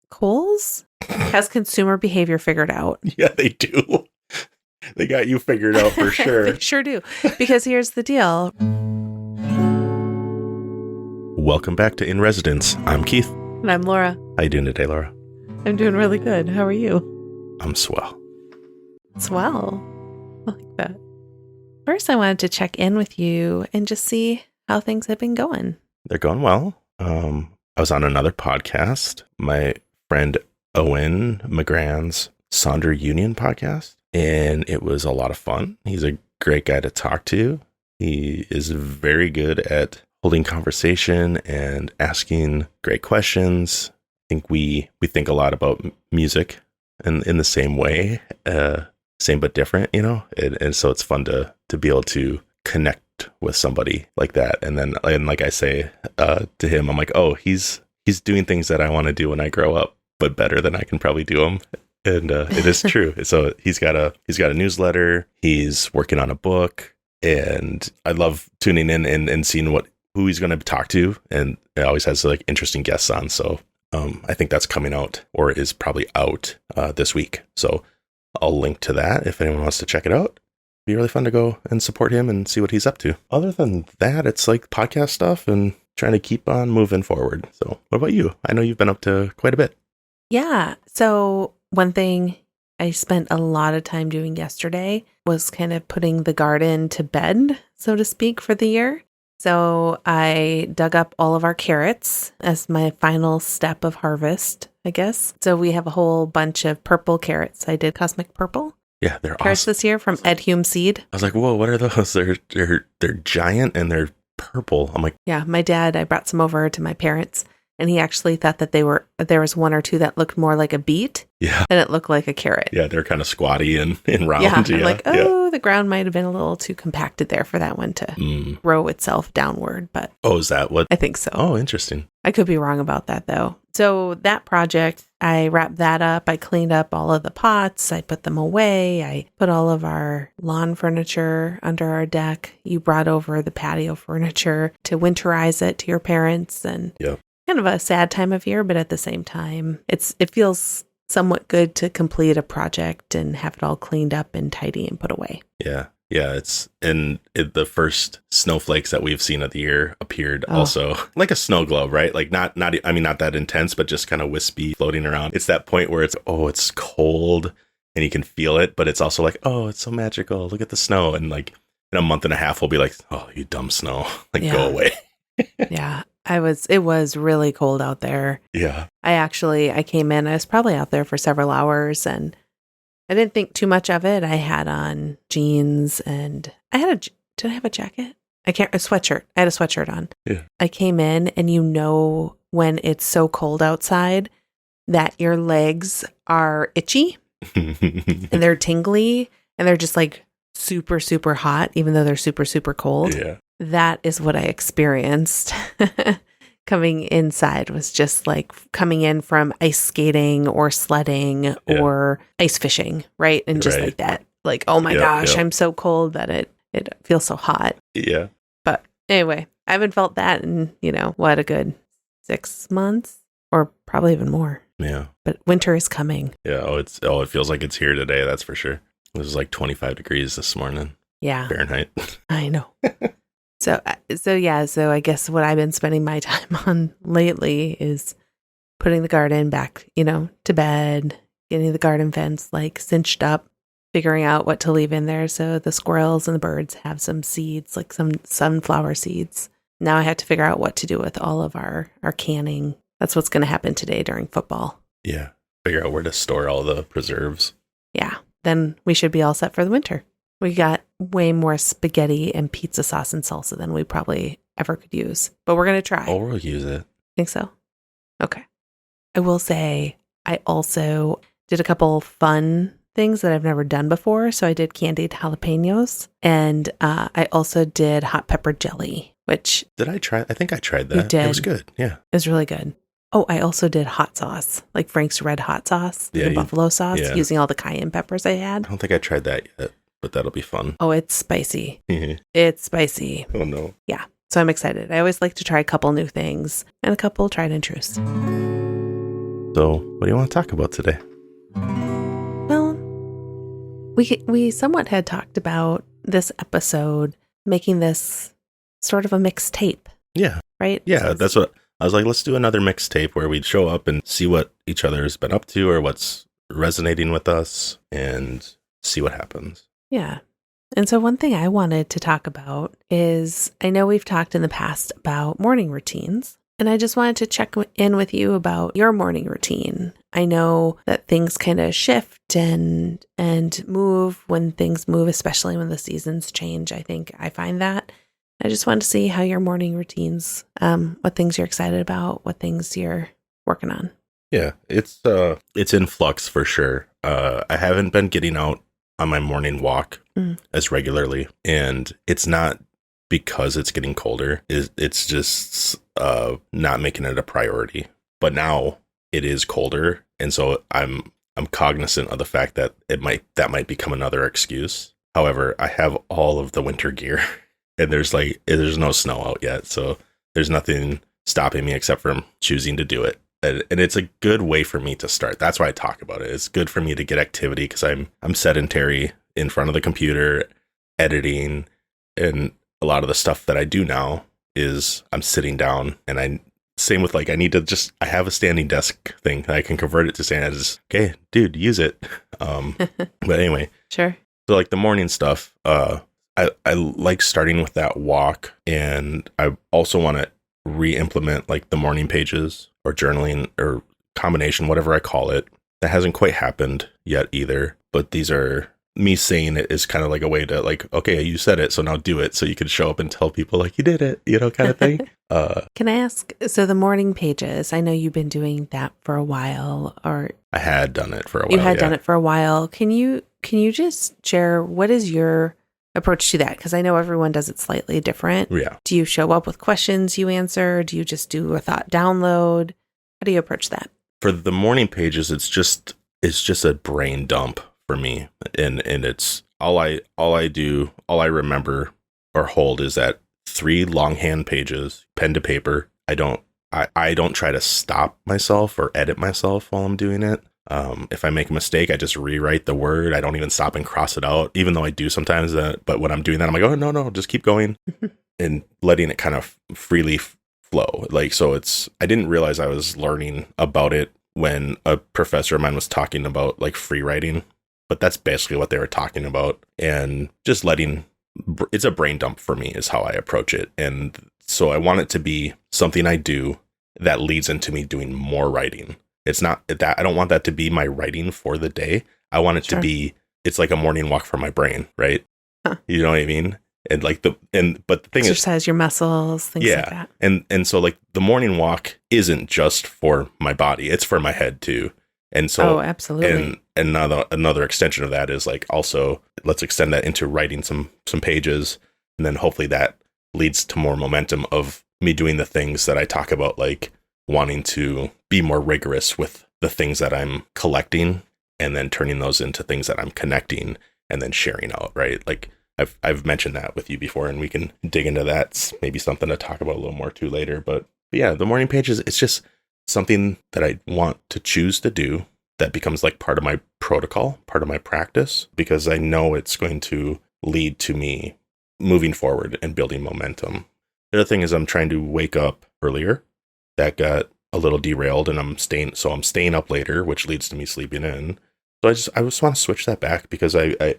Kohl's has consumer behavior figured out. Yeah, they do. They got you figured out for sure. They sure do. Because here's the deal. Welcome back to In Residence. I'm Keith. And I'm Laura. How you doing today, Laura? I'm doing really good. How are you? I'm swell. Swell. I like that. First, I wanted to check in with you and just see how things have been going. They're going well. I was on another podcast, my friend Owen McGrann's Sonder Union podcast, and it was a lot of fun. He's a great guy to talk to. He is very good at holding conversation and asking great questions. I think we think a lot about music in the same way, same but different, you know? And so it's fun to be able to connect with somebody like that. And then, and like I say to him, I'm like, oh, he's doing things that I want to do when I grow up, but better than I can probably do them. And it is true. So he's got a newsletter. He's working on a book, and I love tuning in and seeing who he's going to talk to. And it always has like interesting guests on. So I think that's coming out, or is probably out this week. So I'll link to that if anyone wants to check it out. Be really fun to go and support him and see what he's up to. Other than that, it's like podcast stuff and trying to keep on moving forward. So what about you? I know you've been up to quite a bit. Yeah. So one thing I spent a lot of time doing yesterday was kind of putting the garden to bed, so to speak, for the year. So I dug up all of our carrots as my final step of harvest, I guess. So we have a whole bunch of purple carrots. I did cosmic purple. Yeah, they're carrots awesome. This year from Ed Hume Seed. I was like, whoa, what are those? They're giant and they're purple. I'm like, yeah, my dad, I brought some over to my parents, and he actually thought that there was one or two that looked more like a beet. Yeah. And it looked like a carrot. Yeah, they're kind of squatty and round. Yeah, I'm like, the ground might have been a little too compacted there for that one to grow itself downward. But oh, is that what? I think so. Oh, interesting. I could be wrong about that, though. So that project, I wrapped that up. I cleaned up all of the pots. I put them away. I put all of our lawn furniture under our deck. You brought over the patio furniture to winterize it to your parents. And kind of a sad time of year, but at the same time, it feels somewhat good to complete a project and have it all cleaned up and tidy and put away. Yeah. Yeah, the first snowflakes that we've seen of the year appeared also like a snow globe, right? Like not that intense, but just kind of wispy floating around. It's that point where it's cold and you can feel it, but it's also like, oh, it's so magical. Look at the snow. And like in a month and a half, we'll be like, oh, you dumb snow, go away. Yeah, it was really cold out there. Yeah. I came in, I was probably out there for several hours, and I didn't think too much of it. I had on jeans, and did I have a jacket? A sweatshirt. I had a sweatshirt on. Yeah. I came in, and when it's so cold outside that your legs are itchy and they're tingly and they're just like super, super hot, even though they're super, super cold. Yeah. That is what I experienced. Coming inside was just like coming in from ice skating or sledding or ice fishing, right? And just like that, like, oh my gosh, I'm so cold that it feels so hot. Yeah. But anyway, I haven't felt that in, what, a good 6 months or probably even more. Yeah. But winter is coming. Yeah. It feels like it's here today. That's for sure. It was like 25 degrees this morning. Yeah. Fahrenheit. I know. So I guess what I've been spending my time on lately is putting the garden back, to bed, getting the garden fence like cinched up, figuring out what to leave in there so the squirrels and the birds have some seeds, like some sunflower seeds. Now I have to figure out what to do with all of our canning. That's what's going to happen today during football. Yeah. Figure out where to store all the preserves. Yeah. Then we should be all set for the winter. We got way more spaghetti and pizza sauce and salsa than we probably ever could use. But we're going to try. Oh, we'll use it. Think so? Okay. I will say I also did a couple fun things that I've never done before. So I did candied jalapenos, and I also did hot pepper jelly, which... Did I try? I think I tried that. You did. It was good. Yeah. It was really good. Oh, I also did hot sauce, like Frank's Red Hot Sauce, the buffalo sauce, using all the cayenne peppers I had. I don't think I tried that yet, but that'll be fun. Oh, it's spicy. It's spicy. Oh, no. Yeah. So I'm excited. I always like to try a couple new things and a couple tried and trues. So, what do you want to talk about today? Well, we somewhat had talked about this episode, making this sort of a mixtape. Yeah. Right? Yeah, that's what I was like, let's do another mixtape where we'd show up and see what each other has been up to or what's resonating with us and see what happens. Yeah. And so one thing I wanted to talk about is, I know we've talked in the past about morning routines, and I just wanted to check in with you about your morning routine. I know that things kind of shift and move when things move, especially when the seasons change. I find that. I just wanted to see how your morning routines, what things you're excited about, what things you're working on. Yeah, it's in flux for sure. I haven't been getting out on my morning walk as regularly, and it's not because it's getting colder. It's just not making it a priority. But now it is colder, and so I'm cognizant of the fact that that might become another excuse. However, I have all of the winter gear. And there's no snow out yet, so there's nothing stopping me except from choosing to do it. And it's a good way for me to start. That's why I talk about it. It's good for me to get activity because I'm sedentary in front of the computer, editing, and a lot of the stuff that I do now is I'm sitting down. And same with I have a standing desk thing. I can convert it to standing. Okay, dude, use it. But anyway, sure. So the morning stuff. I like starting with that walk, and I also want to re-implement the morning pages or journaling or combination, whatever I call it. That hasn't quite happened yet either, but these are me saying it is kind of a way to okay, you said it, so now do it, so you can show up and tell people you did it, kind of thing. Can I ask, so the morning pages, I know you've been doing that for a while, or I had done it for a while. You had done it for a while. Can you just share what is your approach to that? Because I know everyone does it slightly different. Yeah. Do you show up with questions you answer? Do you just do a thought download? How do you approach that? For the morning pages, it's just a brain dump for me, and it's all I remember or hold is that 3 longhand pages, pen to paper. I don't try to stop myself or edit myself while I'm doing it. If I make a mistake, I just rewrite the word. I don't even stop and cross it out, even though I do sometimes that. But when I'm doing that, I'm like, oh, no, just keep going and letting it kind of freely flow. So I didn't realize I was learning about it when a professor of mine was talking about free writing, but that's basically what they were talking about. And just it's a brain dump for me is how I approach it. And so I want it to be something I do that leads into me doing more writing. It's not that I don't want that to be my writing for the day. I want it to be, it's like a morning walk for my brain, right? Huh. You know what I mean? And but the thing is, exercise your muscles, things like that. And so the morning walk isn't just for my body, it's for my head too. And so, absolutely. And another extension of that is also, let's extend that into writing some pages. And then hopefully that leads to more momentum of me doing the things that I talk about, wanting to be more rigorous with the things that I'm collecting and then turning those into things that I'm connecting and then sharing out, right? I've mentioned that with you before, and we can dig into that. It's maybe something to talk about a little more too later. But yeah, the morning pages, it's just something that I want to choose to do that becomes part of my protocol, part of my practice, because I know it's going to lead to me moving forward and building momentum. The other thing is I'm trying to wake up earlier. That got a little derailed, and I'm staying up later, which leads to me sleeping in. So I just want to switch that back because I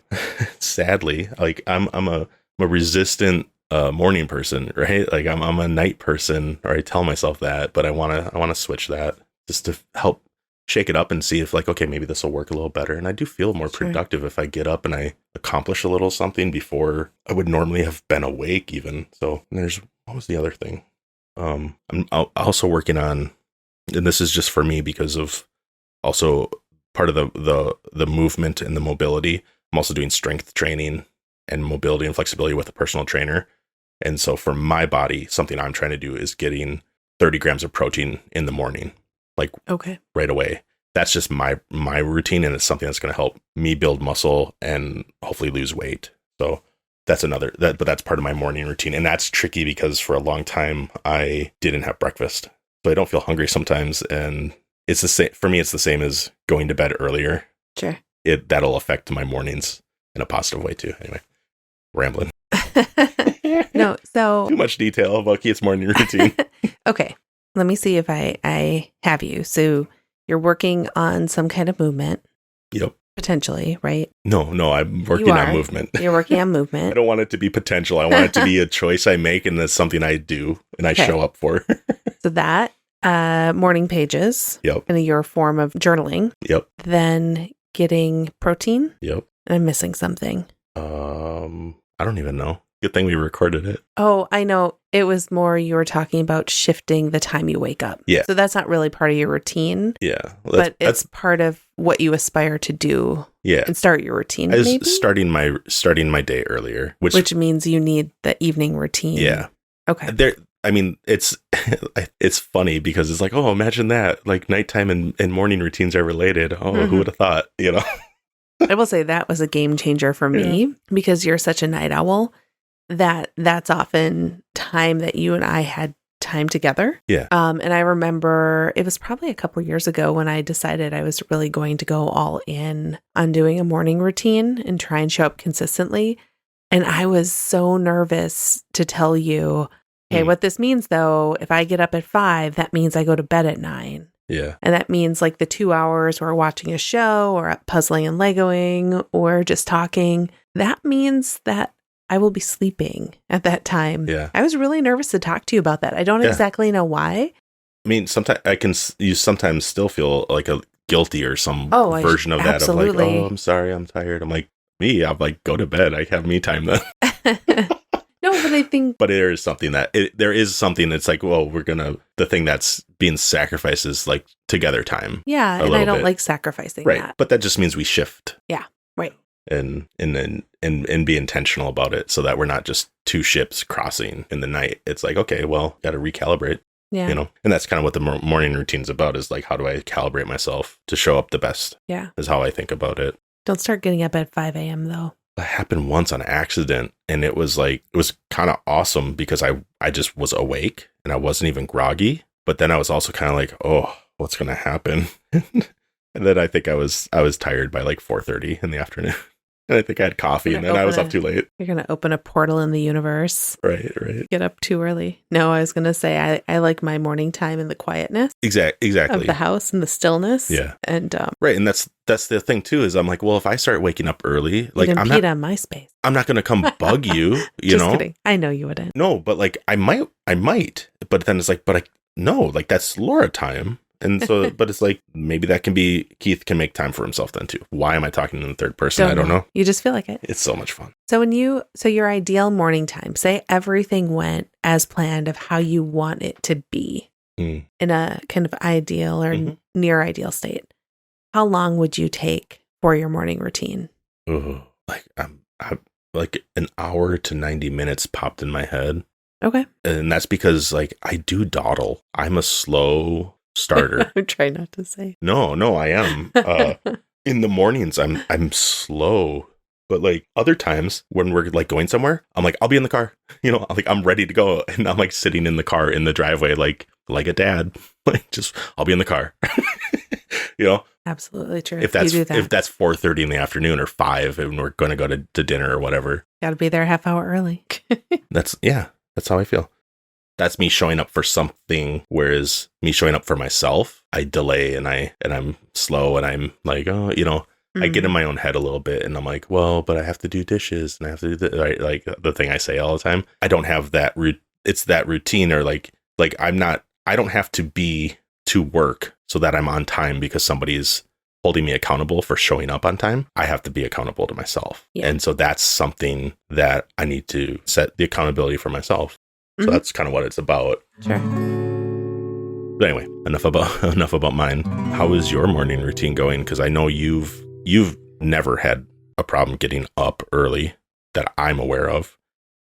sadly, I'm a resistant morning person, right? I'm a night person, or I tell myself that, but I want to switch that just to help shake it up and see if okay, maybe this will work a little better. And I do feel more productive if I get up and I accomplish a little something before I would normally have been awake even. So what was the other thing? I'm also working on, and this is just for me because of also part of the movement and the mobility. I'm also doing strength training and mobility and flexibility with a personal trainer. And so for my body, something I'm trying to do is getting 30 grams of protein in the morning, right away. That's just my routine, and it's something that's going to help me build muscle and hopefully lose weight. So that's but that's part of my morning routine. And that's tricky because for a long time I didn't have breakfast. So I don't feel hungry sometimes. And it's the same for me. It's the same as going to bed earlier. Sure. That'll affect my mornings in a positive way too. Anyway, rambling. No, so too much detail about Keith's morning routine. Okay, let me see if I have you. So you're working on some kind of movement. Yep. Potentially, right? No, I'm working on movement. You're working on movement. I don't want it to be potential. I want it to be a choice I make, and that's something I do and I show up for. So that morning pages. Yep. And your form of journaling. Yep. Then getting protein. Yep. And I'm missing something. I don't even know. Good thing we recorded it. Oh, I know. It was more you were talking about shifting the time you wake up. Yeah. So that's not really part of your routine. Yeah. But it's part of what you aspire to do. Yeah. And start your routine. I was maybe? starting my day earlier, which means you need the evening routine. Yeah. Okay. It's funny because it's like, oh, imagine that. Like nighttime and morning routines are related. Oh, who would have thought, I will say that was a game changer for me because you're such a night owl that's often time that you and I had time together. Yeah. And I remember it was probably a couple years ago when I decided I was really going to go all in on doing a morning routine and try and show up consistently. And I was so nervous to tell you, hey, what this means though, if I get up at 5, that means I go to bed at 9. Yeah. And that means like the 2 hours we're watching a show or puzzling and Legoing or just talking, that means that I will be sleeping at that time. Yeah. I was really nervous to talk to you about that. I don't exactly know why. I mean, sometimes you sometimes still feel like a guilty or some version of that absolutely. Of like, oh, I'm sorry, I'm tired. I'm like, I'm like, go to bed. I have me time then. No, but I think... But there is something that's like, well, the thing that's being sacrificed is like together time. Yeah, and I don't like sacrificing that. But that just means we shift. Yeah, right. And be intentional about it so that we're not just two ships crossing in the night. It's like, okay, well, got to recalibrate. Yeah. And that's kind of what the morning routine's about is like, how do I calibrate myself to show up the best? Yeah. Is how I think about it. Don't start getting up at 5 a.m. though. It happened once on accident, and it was kind of awesome because I just was awake and I wasn't even groggy, but then I was also kind of like, oh, what's going to happen? And then I think I was tired by like 4:30 in the afternoon. And I think I had coffee and then I was up too late. You're going to open a portal in the universe. Right. Get up too early. No, I was going to say I like my morning time in the quietness. Exactly. Of the house and the stillness. Yeah. And right. And that's the thing too, is I'm like, well, if I start waking up early, like I'm not on my space. I'm not going to come bug you, Just kidding. I know you wouldn't. No, but like I might, but then it's like, no, like that's Laura time. And so, but it's like, maybe that can be, Keith can make time for himself then too. Why am I talking in the third person? I don't know. You just feel like it. It's so much fun. So your ideal morning time, say everything went as planned of how you want it to be in a kind of ideal or near ideal state. How long would you take for your morning routine? Like I'm like an hour to 90 minutes popped in my head. Okay. And that's because like I do dawdle. I'm a slow starter. I'm trying not to say. No, I am. In the mornings, I'm slow. But like other times when we're like going somewhere, I'm like, I'll be in the car. Like I'm ready to go. And I'm like sitting in the car in the driveway, like a dad. Like I'll be in the car. Absolutely true. If that's 4:30 in the afternoon or 5 and we're going to go to dinner or whatever. Got to be there a half hour early. That's how I feel. That's me showing up for something, whereas me showing up for myself, I delay and I'm slow and I'm like, I get in my own head a little bit and I'm like, well, but I have to do dishes and I have to do right, like the thing I say all the time. I don't have that it's that routine or like I don't have to be to work so that I'm on time because somebody's holding me accountable for showing up on time. I have to be accountable to myself. Yeah. And so that's something that I need to set the accountability for myself. So that's kind of what it's about. Sure. But anyway, enough about mine. How is your morning routine going? Because I know you've never had a problem getting up early that I'm aware of.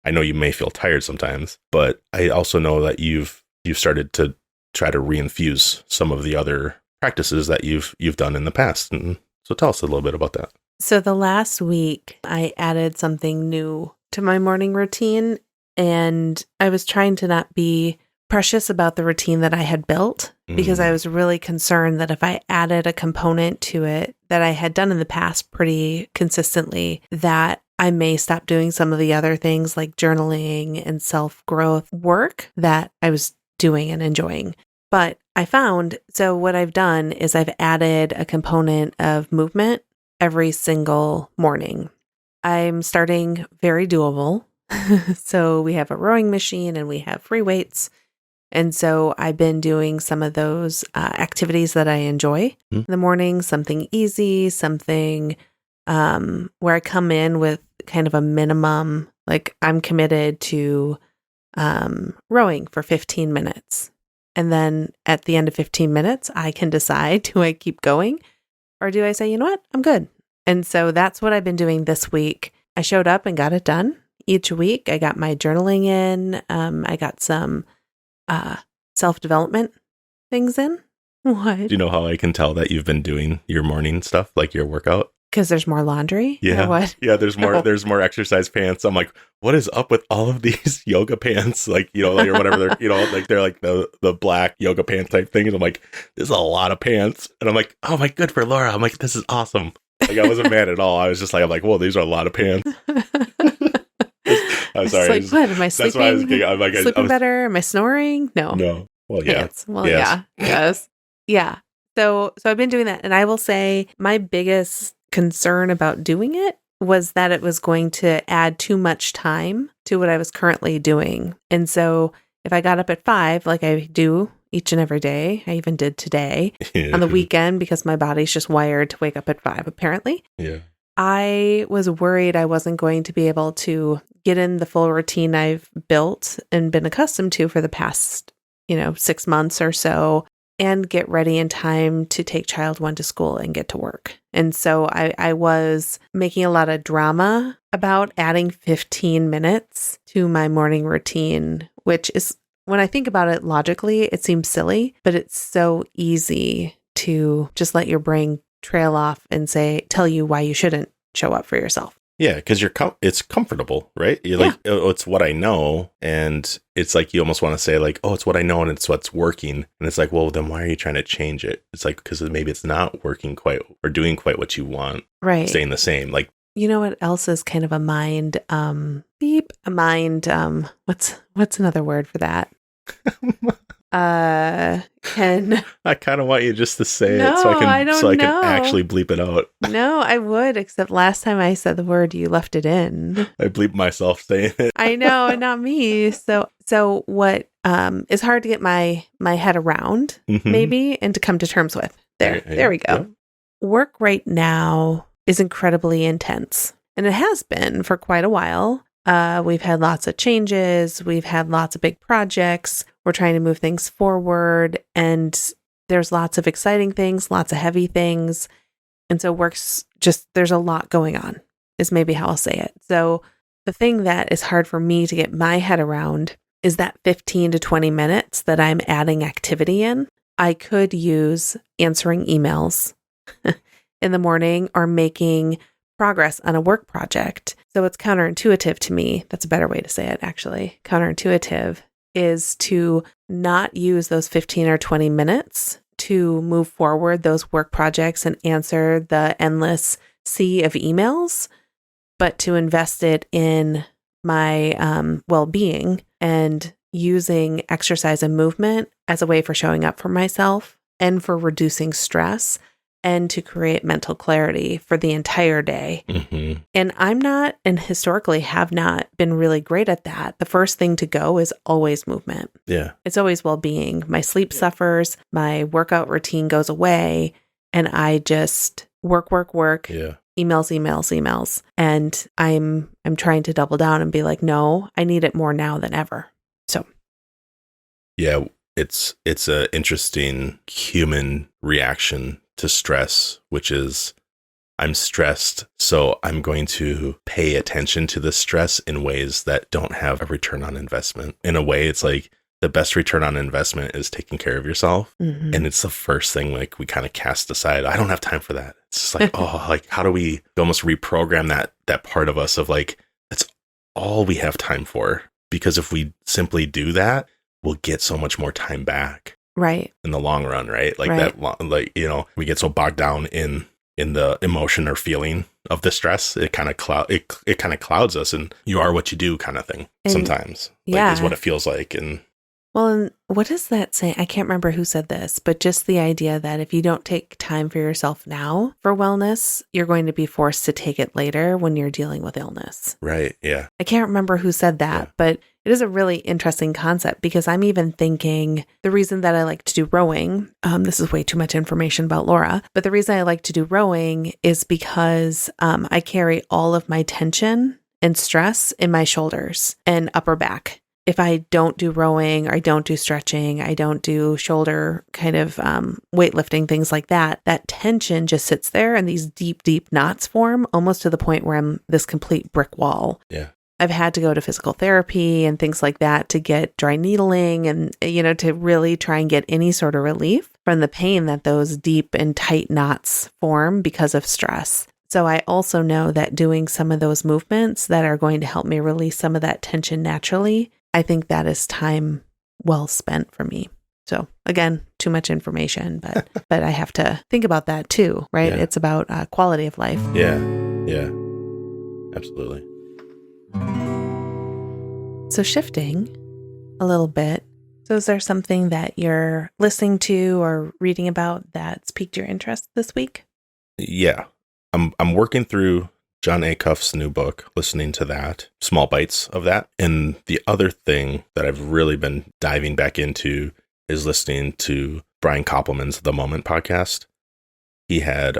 I know you may feel tired sometimes, but I also know that you've started to try to reinfuse some of the other practices that you've done in the past. And so tell us a little bit about that. So the last week I added something new to my morning routine. And I was trying to not be precious about the routine that I had built because I was really concerned that if I added a component to it that I had done in the past pretty consistently, that I may stop doing some of the other things like journaling and self-growth work that I was doing and enjoying. But I found, so what I've done is I've added a component of movement every single morning. I'm starting very doable. So we have a rowing machine and we have free weights. And so I've been doing some of those activities that I enjoy in the morning, something easy, something where I come in with kind of a minimum, like I'm committed to rowing for 15 minutes. And then at the end of 15 minutes, I can decide, do I keep going or do I say, you know what, I'm good. And so that's what I've been doing this week. I showed up and got it done. Each week, I got my journaling in. I got some self-development things in. What? Do you know how I can tell that you've been doing your morning stuff, like your workout? Because there's more laundry? Yeah. Or what? Yeah, there's more exercise pants. I'm like, what is up with all of these yoga pants? Like, like, or whatever they're, they're like the black yoga pant type thing. And I'm like, this is a lot of pants. And I'm like, oh my, good for Laura. I'm like, this is awesome. Like, I wasn't mad at all. I was just like, I'm like, whoa, these are a lot of pants. I'm sorry. It's like, what? Am I sleeping? That's why I was getting, I'm like, sleeping better? Am I snoring? No. No. Well, yeah. Pants. Well, yes. Yeah. Yes. Yeah. So I've been doing that. And I will say my biggest concern about doing it was that it was going to add too much time to what I was currently doing. And so if I got up at 5, like I do each and every day, I even did today on the weekend because my body's just wired to wake up at 5, apparently. Yeah. I was worried I wasn't going to be able to get in the full routine I've built and been accustomed to for the past, 6 months or so, and get ready in time to take child 1 to school and get to work. And so I was making a lot of drama about adding 15 minutes to my morning routine, which is, when I think about it logically, it seems silly, but it's so easy to just let your brain trail off and tell you why you shouldn't show up for yourself. Yeah, because it's comfortable, right? You're like, oh, it's what I know. And it's like, you almost want to say like, oh, it's what I know and it's what's working. And it's like, well, then why are you trying to change it? It's like, because maybe it's not working quite or doing quite what you want. Right. Staying the same. Like, you know what else is kind of a mind, what's another word for that? I kind of want you just to say it so I can actually bleep it out. No, I would, except last time I said the word, you left it in. I bleeped myself saying it. I know, and not me. So what is hard to get my head around, maybe, and to come to terms with. There we go. Yeah. Work right now is incredibly intense, and it has been for quite a while. We've had lots of changes. We've had lots of big projects. We're trying to move things forward, and there's lots of exciting things, lots of heavy things. And so there's a lot going on, is maybe how I'll say it. So the thing that is hard for me to get my head around is that 15 to 20 minutes that I'm adding activity in. I could use answering emails in the morning or making progress on a work project. So it's counterintuitive to me. That's a better way to say it, actually. Counterintuitive is to not use those 15 or 20 minutes to move forward those work projects and answer the endless sea of emails, but to invest it in my well-being and using exercise and movement as a way for showing up for myself and for reducing stress and to create mental clarity for the entire day. Mm-hmm. And I'm not, and historically have not been really great at that. The first thing to go is always movement. Yeah. It's always well-being. My sleep suffers, my workout routine goes away, and I just work. Yeah. Emails. And I'm trying to double down and be like, no, I need it more now than ever. So. Yeah, it's an interesting human reaction to stress, which is I'm stressed, so I'm going to pay attention to the stress in ways that don't have a return on investment. In a way, it's like the best return on investment is taking care of yourself. Mm-hmm. And it's the first thing like we kind of cast aside. I don't have time for that. It's just like, oh, like how do we almost reprogram that part of us of like, that's all we have time for? Because if we simply do that, we'll get so much more time back Right. in the long run, right? Like Right. we get so bogged down in the emotion or feeling of the stress, it kind of clouds us, and you are what you do kind of thing. And Sometimes, yeah. is what it feels like. And Well, and what does that say? I can't remember who said this, but just the idea that if you don't take time for yourself now for wellness, you're going to be forced to take it later when you're dealing with illness. right, yeah, I can't remember who said that, but it is a really interesting concept because I'm even thinking the reason that I like to do rowing, this is way too much information about Laura, but the reason I like to do rowing is because I carry all of my tension and stress in my shoulders and upper back. If I don't do rowing or I don't do stretching, I don't do shoulder kind of weightlifting, things like that, that tension just sits there and these deep, deep knots form almost to the point where I'm this complete brick wall. yeah, I've had to go to physical therapy and things like that to get dry needling and, to really try and get any sort of relief from the pain that those deep and tight knots form because of stress. So I also know that doing some of those movements that are going to help me release some of that tension naturally, I think that is time well spent for me. So again, too much information, but I have to think about that too, right? Yeah. It's about quality of life. yeah, absolutely. So shifting a little bit. So is there something that you're listening to or reading about that's piqued your interest this week? Yeah, I'm working through John Acuff's new book, listening to that, small bites of that. And the other thing that I've really been diving back into is listening to Brian Koppelman's The Moment podcast. He had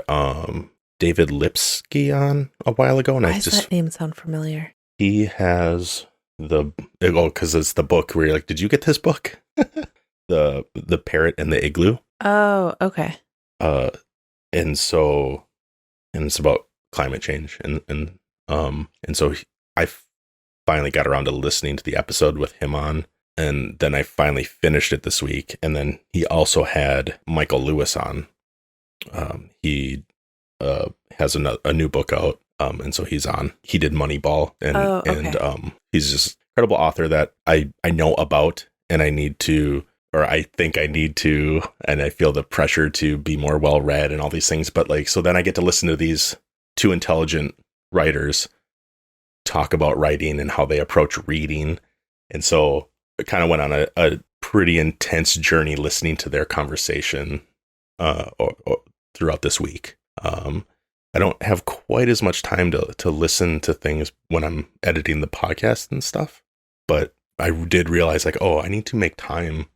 David Lipsky on a while ago. And Why does that name sound familiar? He has because it's the book where you're like, did you get this book? the Parrot and the Igloo. Oh, okay. And it's about climate change, and so I finally got around to listening to the episode with him on, and then I finally finished it this week. And then he also had Michael Lewis on. He has a new book out, and so he's on. He did Moneyball, and he's just incredible author that I know about, and I need to, or I think I need to, and I feel the pressure to be more well read and all these things. But so then I get to listen to these two intelligent writers talk about writing and how they approach reading. And so I kind of went on a pretty intense journey listening to their conversation or throughout this week. I don't have quite as much time to listen to things when I'm editing the podcast and stuff, but I did realize I need to make time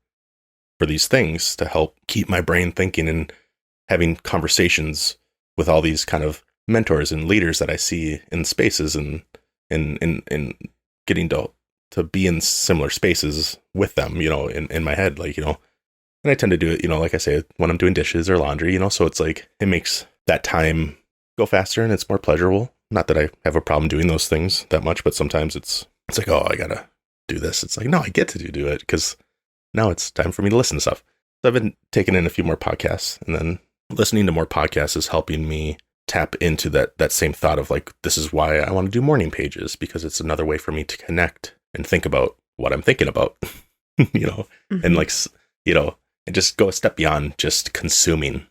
for these things to help keep my brain thinking and having conversations with all these kind of mentors and leaders that I see in spaces and getting to be in similar spaces with them, in my head, and I tend to do it, like I say, when I'm doing dishes or laundry, so it's it makes that time go faster and it's more pleasurable. Not that I have a problem doing those things that much, but sometimes it's I gotta do this. It's no, I get to do it because now it's time for me to listen to stuff. So I've been taking in a few more podcasts, and then listening to more podcasts is helping me tap into that same thought of this is why I want to do morning pages, because it's another way for me to connect and think about what I'm thinking about, Mm-hmm. and and just go a step beyond just consuming,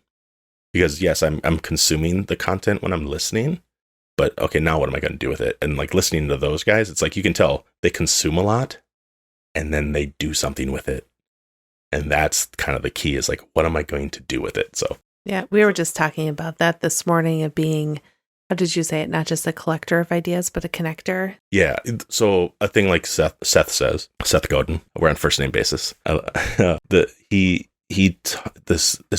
because yes, I'm consuming the content when I'm listening, but okay, now what am I going to do with it? And listening to those guys, it's you can tell they consume a lot and then they do something with it. And that's kind of the key is what am I going to do with it? So yeah, we were just talking about that this morning of being, how did you say it? Not just a collector of ideas, but a connector. Yeah. So a thing like Seth says, Seth Godin, we're on first name basis. This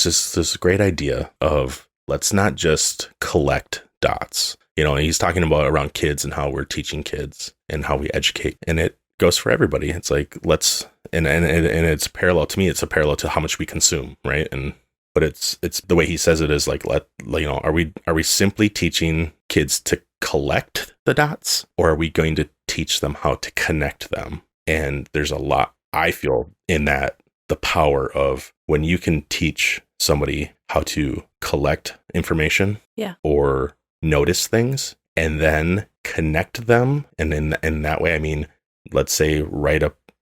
is this great idea of let's not just collect dots. He's talking about around kids and how we're teaching kids and how we educate, and it goes for everybody. It's let's and it's parallel to me. It's a parallel to how much we consume, right? But it's the way he says it is are we simply teaching kids to collect the dots, or are we going to teach them how to connect them? And there's a lot, I feel, in that, the power of when you can teach somebody how to collect information, or notice things and then connect them. And in that way, I mean, let's say write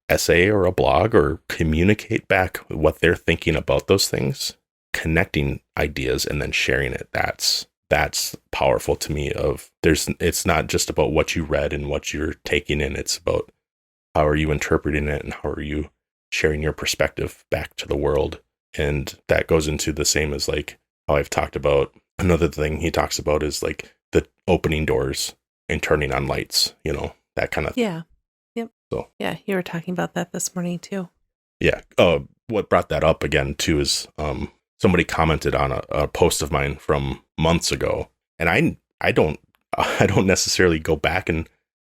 essay or a blog or communicate back what they're thinking about those things, connecting ideas and then sharing it. That's powerful to me. It's not just about what you read and what you're taking in. It's about how are you interpreting it and how are you sharing your perspective back to the world. And that goes into the same as like how I've talked about. Another thing he talks about is like the opening doors and turning on lights, that kind of thing. Yeah. Yep. So yeah, you were talking about that this morning too. Yeah. What brought that up again too is somebody commented on a post of mine from months ago, and I don't necessarily go back, and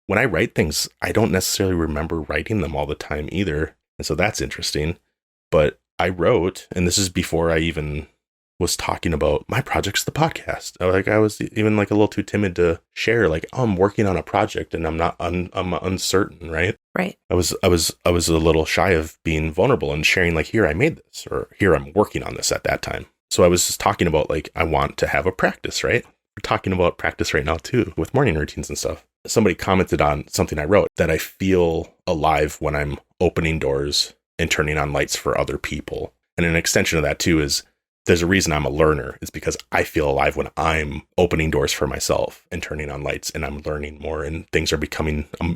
when I write things, I don't necessarily remember writing them all the time either, and so that's interesting. But I wrote, and this is before I even was talking about my project's the podcast. I was even like a little too timid to share, like, oh, I'm working on a project and I'm uncertain, right? Right. I was a little shy of being vulnerable and sharing like, here, I made this, or here, I'm working on this at that time. So I was just talking about like, I want to have a practice, right? We're talking about practice right now too, with morning routines and stuff. Somebody commented on something I wrote that I feel alive when I'm opening doors and turning on lights for other people. And an extension of that too is there's a reason I'm a learner. It's because I feel alive when I'm opening doors for myself and turning on lights, and I'm learning more, and things are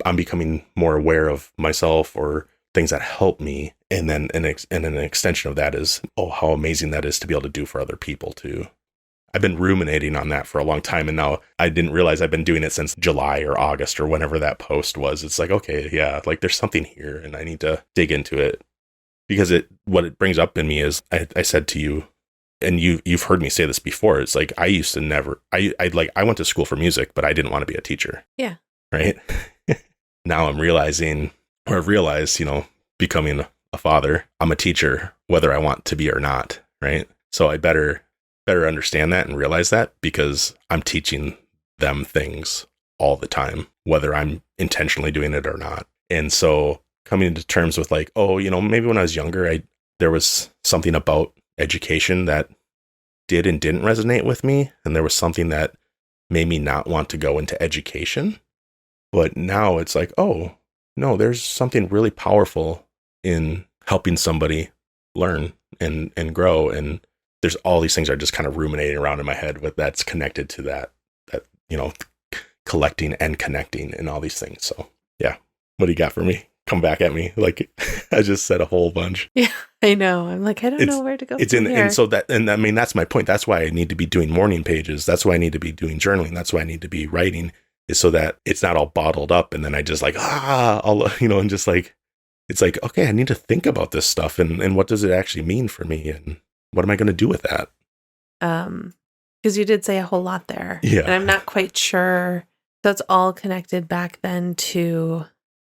I'm becoming more aware of myself or things that help me. And then an extension of that is, oh, how amazing that is to be able to do for other people too. I've been ruminating on that for a long time, and now I didn't realize I've been doing it since July or August or whenever that post was. It's like, okay, yeah, like there's something here and I need to dig into it, because what it brings up in me is, I said to you, and you've heard me say this before, it's like I used to never, I went to school for music, but I didn't want to be a teacher. Yeah. Right. Now I've realized, becoming a father, I'm a teacher, whether I want to be or not. Right. So I better understand that and realize that, because I'm teaching them things all the time, whether I'm intentionally doing it or not. And so coming to terms with like, oh, maybe when I was younger, there was something about education that did and didn't resonate with me, and there was something that made me not want to go into education. But now it's like, oh no, there's something really powerful in helping somebody learn and grow, and there's all these things are just kind of ruminating around in my head with that's connected to that collecting and connecting and all these things. So yeah, what do you got for me? Come back at me. Like I just said a whole bunch. Yeah, I know. I'm like, I don't know where to go. It's in, here. And so that's my point. That's why I need to be doing morning pages. That's why I need to be doing journaling. That's why I need to be writing, is so that it's not all bottled up. And then I just like, and just like, it's like, okay, I need to think about this stuff and what does it actually mean for me? And what am I going to do with that? Because you did say a whole lot there. Yeah. And I'm not quite sure. So it's all connected back then to...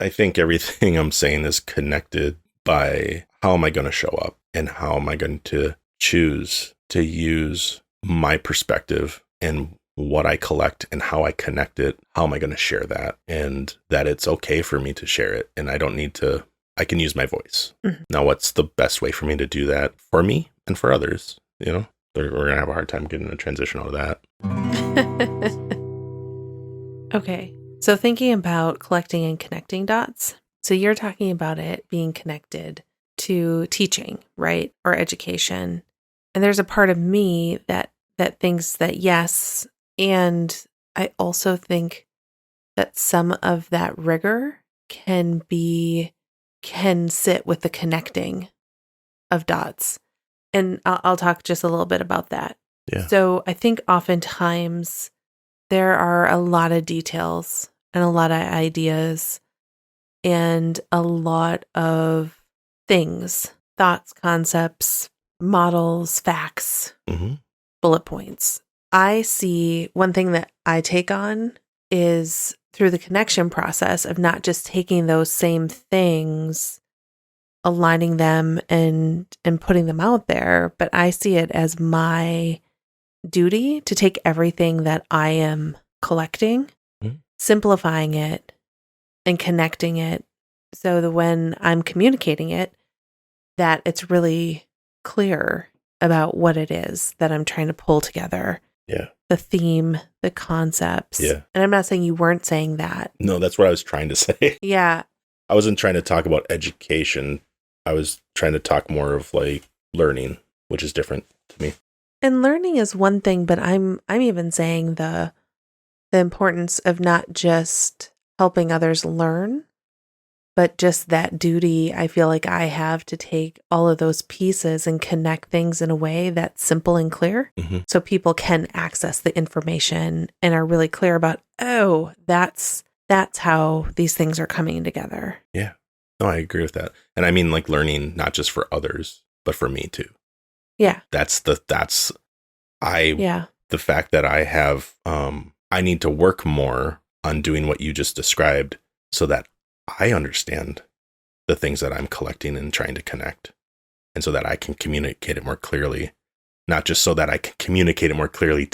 I think everything I'm saying is connected by how am I going to show up and how am I going to choose to use my perspective and what I collect and how I connect it. How am I going to share that? And that it's okay for me to share it. And I can use my voice. Mm-hmm. Now, what's the best way for me to do that for me and for others? We're going to have a hard time getting a transition out of that. Okay. So thinking about collecting and connecting dots. So you're talking about it being connected to teaching, right? Or education. And there's a part of me that thinks that yes. And I also think that some of that rigor can sit with the connecting of dots. And I'll talk just a little bit about that. Yeah. So I think oftentimes there are a lot of details and a lot of ideas and a lot of things, thoughts, concepts, models, facts, mm-hmm. bullet points. I see one thing that I take on is through the connection process of not just taking those same things, aligning them and putting them out there, but I see it as my duty to take everything that I am collecting, simplifying it and connecting it so that when I'm communicating it, that it's really clear about what it is that I'm trying to pull together. Yeah. The theme, the concepts. Yeah. And I'm not saying you weren't saying that. No, that's what I was trying to say. Yeah. I wasn't trying to talk about education. I was trying to talk more of like learning, which is different to me. And learning is one thing, but I'm even saying the importance of not just helping others learn, but just that duty I feel like I have to take all of those pieces and connect things in a way that's simple and clear, so people can access the information and are really clear about, oh, that's how these things are coming together. Yeah. No, I agree with that. And I mean like learning not just for others, but for me too. Yeah. The fact that I have, I need to work more on doing what you just described so that I understand the things that I'm collecting and trying to connect, and so that I can communicate it more clearly, not just so that I can communicate it more clearly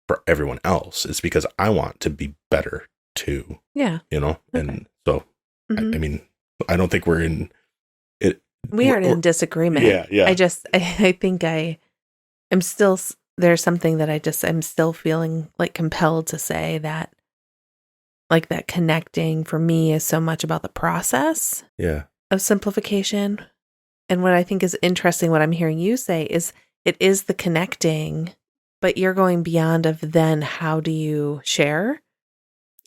for everyone else. It's because I want to be better too. Yeah. You know? Okay. And so, I mean, I don't think we're in it. We aren't in disagreement. Yeah. I think I'm still, there's something that I'm still feeling like compelled to say that, like, that connecting for me is so much about the process of simplification. And what I think is interesting, what I'm hearing you say is it is the connecting, but you're going beyond of then how do you share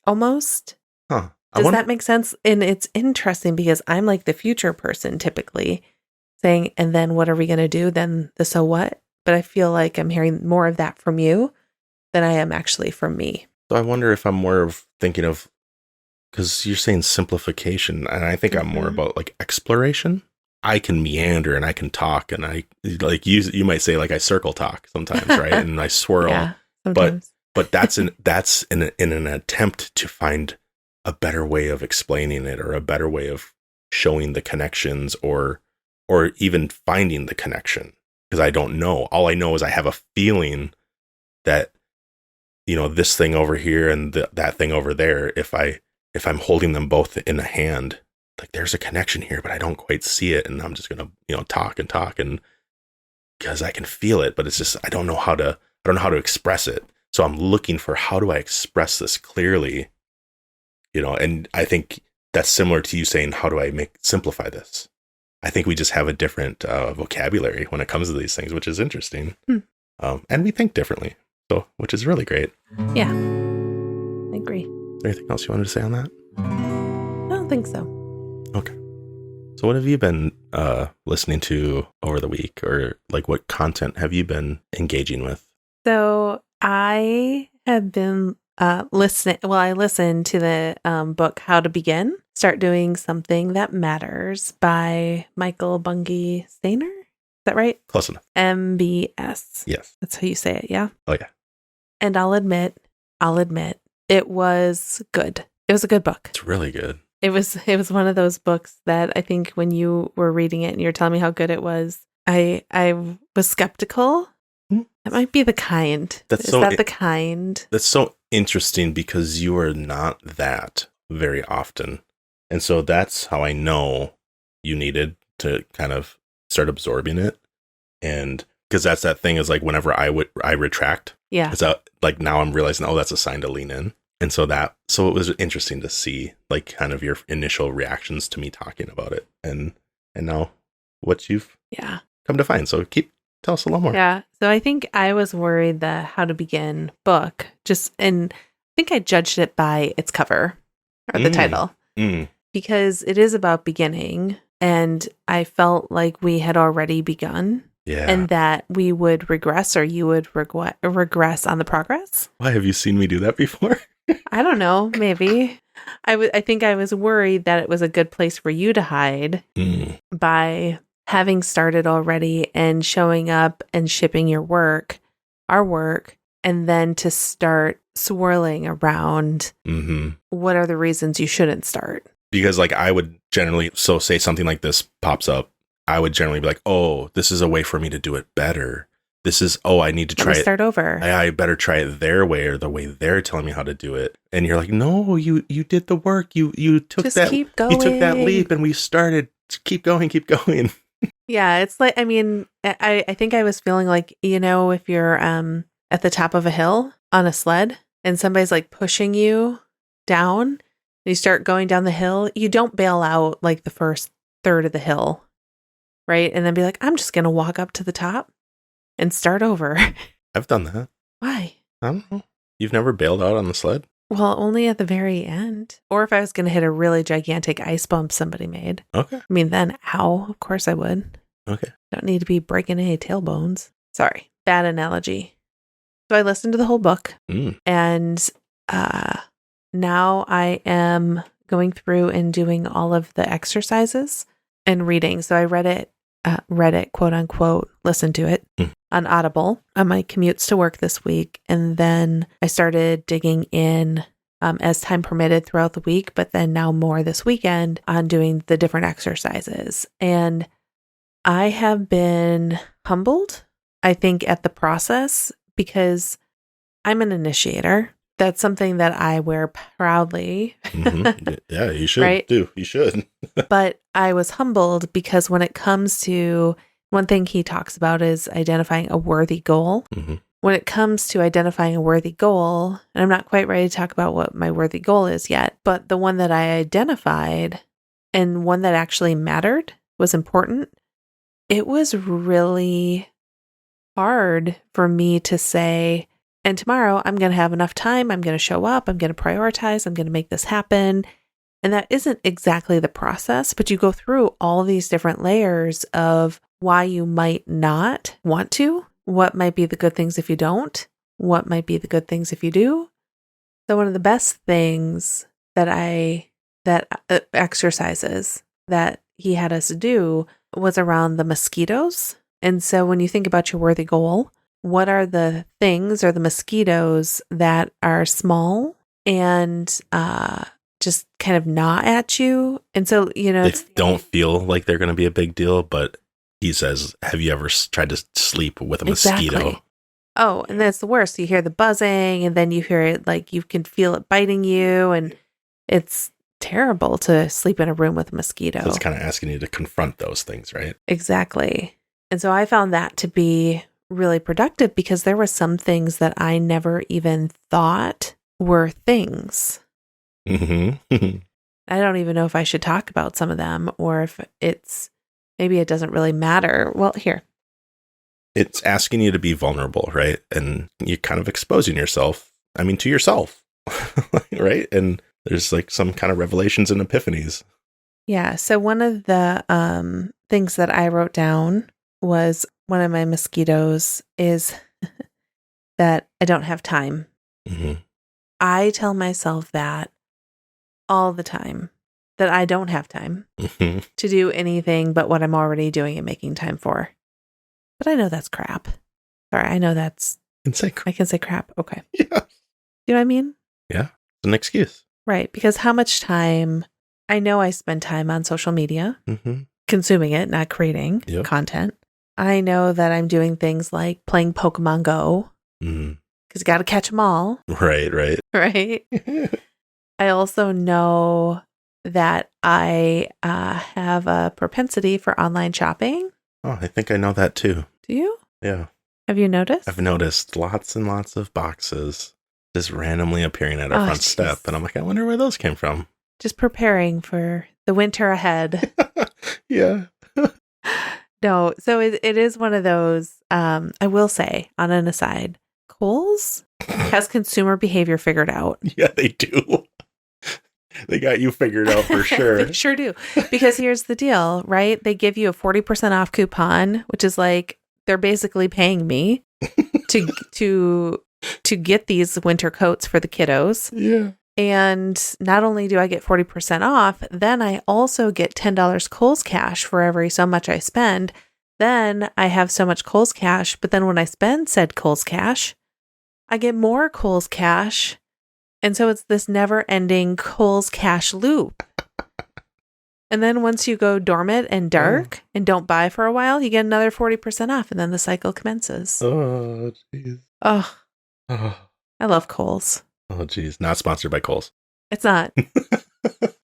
almost? Huh. Does that make sense? And it's interesting because I'm like the future person typically saying, and then what are we going to do? Then the so what? But I feel like I'm hearing more of that from you than I am actually from me. So I wonder if I'm more of thinking of, because you're saying simplification, and I think I'm more about like exploration. I can meander and I can talk, and I like you might say like I circle talk sometimes, right? And I swirl. Yeah, sometimes. But that's in an attempt to find a better way of explaining it, or a better way of showing the connections, or even finding the connection, because I don't know. All I know is I have a feeling that, you know, this thing over here and that thing over there, if I'm holding them both in a hand, like there's a connection here, but I don't quite see it, and I'm just gonna, you know, talk and because I can feel it, but it's just I don't know how to express it. So I'm looking for, how do I express this clearly, you know? And I think that's similar to you saying, how do I simplify this? I think we just have a different vocabulary when it comes to these things, which is interesting. And we think differently, so which is really great. Yeah, I agree. Is there anything else you wanted to say on that? I don't think so. Okay. So what have you been listening to over the week, or like what content have you been engaging with? So I have been listening. Well, I listened to the book How to Begin, Start Doing Something That Matters by Michael Bungay Stainer. Is that right? Close enough. MBS. Yes. That's how you say it, yeah? Oh, yeah. And I'll admit, it was good. It was a good book. It's really good. It was one of those books that I think when you were reading it and you're telling me how good it was, I was skeptical. That might be the kind. Is that the kind? That's so interesting, because you are not that very often. And so that's how I know you needed to kind of start absorbing it. And because that's that thing, is like whenever I retract. Yeah. It's like now I'm realizing, oh, that's a sign to lean in. And so it was interesting to see like kind of your initial reactions to me talking about it, and now what you've come to find. So tell us a little more. Yeah. So I think I was worried the How to Begin book and I think I judged it by its cover or the title, because it is about beginning, and I felt like we had already begun. Yeah. And that we would regress, or you would regress on the progress. Why, have you seen me do that before? I don't know. Maybe. I think I was worried that it was a good place for you to hide by having started already and showing up and shipping our work, and then to start swirling around what are the reasons you shouldn't start. Because like I would generally, so say something like this pops up, I would generally be like, oh, this is a way for me to do it better. This is, I need to try it. Start over. I better try it their way, or the way they're telling me how to do it. And you're like, no, you did the work. You took Just that. Keep going. You took that leap, and we started. Keep going. Yeah, it's like, I mean, I think I was feeling like, you know, if you're at the top of a hill on a sled and somebody's like pushing you down, You start going down the hill, you don't bail out like the first third of the hill, right? And then be like, I'm just going to walk up to the top and start over. I've done that. Why? I don't know. You've never bailed out on the sled? Well, only at the very end. Or if I was going to hit a really gigantic ice bump somebody made. Okay. I mean, then, ow, of course I would. Okay. Don't need to be breaking any tailbones. Sorry, bad analogy. So I listened to the whole book, and now I am going through and doing all of the exercises and reading. So I read it, quote unquote, listened to it on Audible on my commutes to work this week. And then I started digging in as time permitted throughout the week, but then now more this weekend on doing the different exercises. And I have been humbled, I think, at the process because I'm an initiator. That's something that I wear proudly. Yeah, you should right? do. You should. But I was humbled because when it comes to one thing he talks about is identifying a worthy goal. When it comes to identifying a worthy goal, and I'm not quite ready to talk about what my worthy goal is yet, but the one that I identified and one that actually mattered, was important, it was really hard for me to say, and tomorrow I'm going to have enough time. I'm going to show up. I'm going to prioritize. I'm going to make this happen. And that isn't exactly the process, but you go through all these different layers of why you might not want to, what might be the good things if you don't, what might be the good things if you do. So one of the best things that exercises that he had us do was around the mosquitoes. And so when you think about your worthy goal, what are the things or the mosquitoes that are small and just kind of gnaw at you? And so, they don't feel like they're going to be a big deal, but he says, have you ever tried to sleep with a mosquito? Exactly. Oh, and that's the worst. You hear the buzzing and then you hear it, like you can feel it biting you, and it's terrible to sleep in a room with a mosquito. So it's kind of asking you to confront those things, right? Exactly. And so I found that to be really productive because there were some things that I never even thought were things. I don't even know if I should talk about some of them or if maybe it doesn't really matter. Well, here. It's asking you to be vulnerable, right? And you're kind of exposing yourself, to yourself, right? And there's like some kind of revelations and epiphanies. Yeah. So one of the things that I wrote down was one of my mosquitoes is that I don't have time. I tell myself that all the time, that I don't have time to do anything but what I'm already doing and making time for. But I know that's crap. Sorry, I know that's... I can say crap. Okay. Yeah. Do you know what I mean? Yeah. It's an excuse. Right. Because how much time... I know I spend time on social media, consuming it, not creating content. I know that I'm doing things like playing Pokemon Go, because you got to catch them all. Right. Right. I also know that I have a propensity for online shopping. Oh, I think I know that too. Do you? Yeah. Have you noticed? I've noticed lots and lots of boxes just randomly appearing at our front step. And I'm like, I wonder where those came from. Just preparing for the winter ahead. Yeah. No, so it is one of those, I will say, on an aside, Kohl's has consumer behavior figured out. Yeah, they do. They got you figured out for sure. They sure do. Because here's the deal, right? They give you a 40% off coupon, which is like, they're basically paying me to get these winter coats for the kiddos. Yeah. And not only do I get 40% off, then I also get $10 Kohl's cash for every so much I spend. Then I have so much Kohl's cash, but then when I spend said Kohl's cash, I get more Kohl's cash. And so it's this never-ending Kohl's cash loop. And then once you go dormant and dark and don't buy for a while, you get another 40% off, and then the cycle commences. Oh, jeez. Oh, I love Kohl's. Oh, geez. Not sponsored by Kohl's. It's not.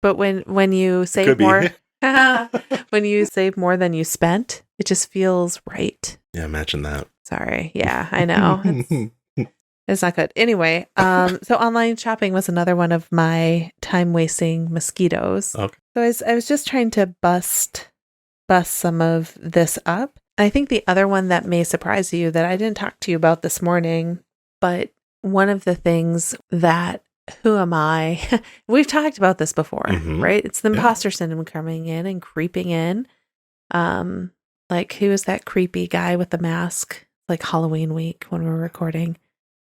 But when you save more, when you save more than you spent, it just feels right. Yeah, imagine that. Sorry. Yeah, I know. It's not good. Anyway, so online shopping was another one of my time-wasting mosquitoes. Okay. So I was just trying to bust some of this up. I think the other one that may surprise you that I didn't talk to you about this morning, but one of the things that, who am I? We've talked about this before, right? It's the imposter syndrome coming in and creeping in. Like, who is that creepy guy with the mask? Like Halloween week when we're recording.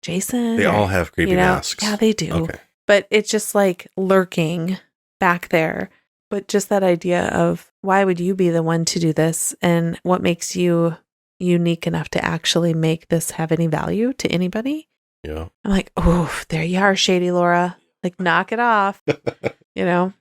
Jason? They all have creepy masks. Yeah, they do. Okay. But it's just like lurking back there. But just that idea of why would you be the one to do this? And what makes you unique enough to actually make this have any value to anybody? Yeah. I'm like, oh, there you are, Shady Laura. Like, knock it off, Yeah.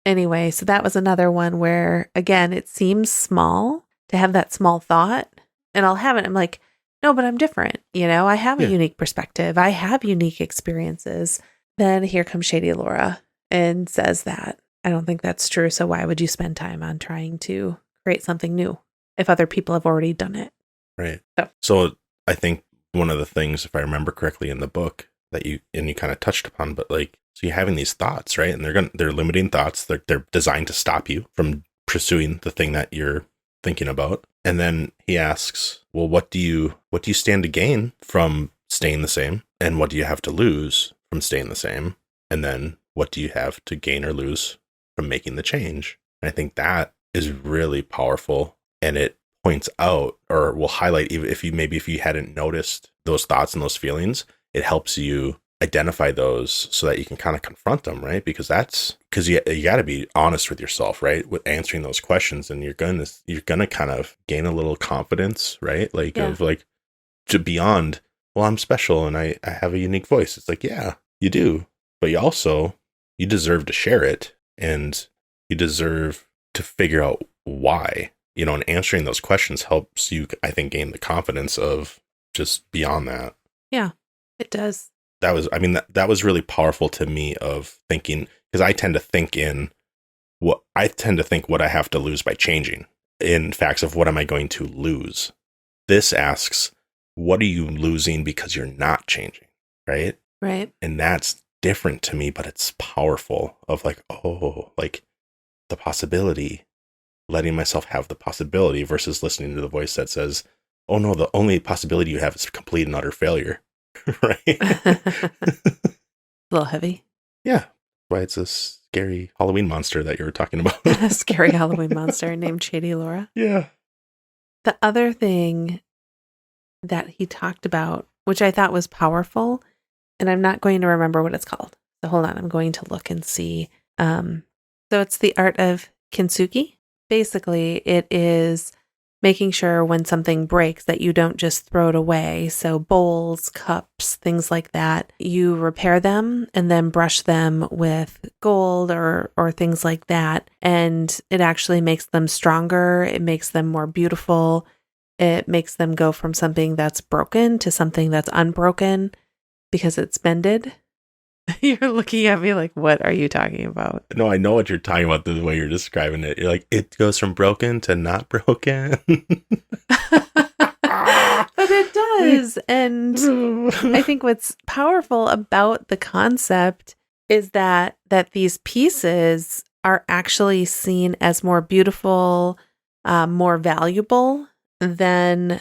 Anyway, so that was another one where, again, it seems small to have that small thought. And I'll have it. I'm like, no, but I'm different. I have a unique perspective. I have unique experiences. Then here comes Shady Laura and says that. I don't think that's true. So why would you spend time on trying to create something new if other people have already done it? Right. So I think one of the things, if I remember correctly in the book that you kind of touched upon, but like, so you're having these thoughts, right? And they're limiting thoughts. They're designed to stop you from pursuing the thing that you're thinking about. And then he asks, well, what do you stand to gain from staying the same? And what do you have to lose from staying the same? And then what do you have to gain or lose from making the change? And I think that is really powerful, and it points out or will highlight, even if you hadn't noticed those thoughts and those feelings, it helps you identify those so that you can kind of confront them, right? Because you got to be honest with yourself, right? With answering those questions, and you're gonna kind of gain a little confidence, right? Like of like to beyond, well, I'm special and I have a unique voice. It's like, yeah, you do, but you deserve to share it, and you deserve to figure out why. And answering those questions helps you, I think, gain the confidence of just beyond that. Yeah, it does. That was really powerful to me, of thinking, because I tend to think what I have to lose by changing, in facts of what am I going to lose. This asks, what are you losing because you're not changing, right? Right. And that's different to me, but it's powerful, of like, oh, like the possibility, letting myself have the possibility versus listening to the voice that says, oh no, the only possibility you have is complete and utter failure. Right. A little heavy. Yeah. Why it's a scary Halloween monster that you were talking about. A scary Halloween monster named Shady Laura. Yeah. The other thing that he talked about, which I thought was powerful, and I'm not going to remember what it's called. So hold on, I'm going to look and see. So it's the art of kintsugi. Basically, it is making sure when something breaks that you don't just throw it away. So bowls, cups, things like that, you repair them and then brush them with gold or things like that. And it actually makes them stronger. It makes them more beautiful. It makes them go from something that's broken to something that's unbroken because it's bended. You're looking at me like, what are you talking about? No, I know what you're talking about, the way you're describing it. You're like, it goes from broken to not broken. But it does. And I think what's powerful about the concept is that these pieces are actually seen as more beautiful, more valuable than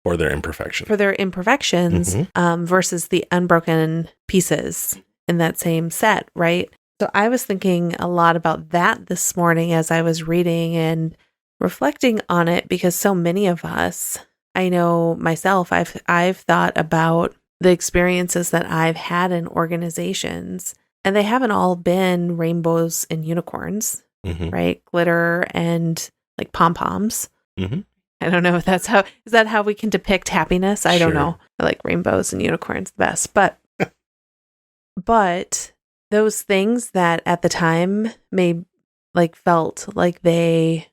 for their imperfections. Versus the unbroken pieces in that same set, right? So I was thinking a lot about that this morning as I was reading and reflecting on it, because so many of us, I know myself, I've thought about the experiences that I've had in organizations, and they haven't all been rainbows and unicorns, right? Glitter and like pom-poms. I don't know if is that how we can depict happiness? I don't know. I like rainbows and unicorns the best, but those things that at the time may like felt like they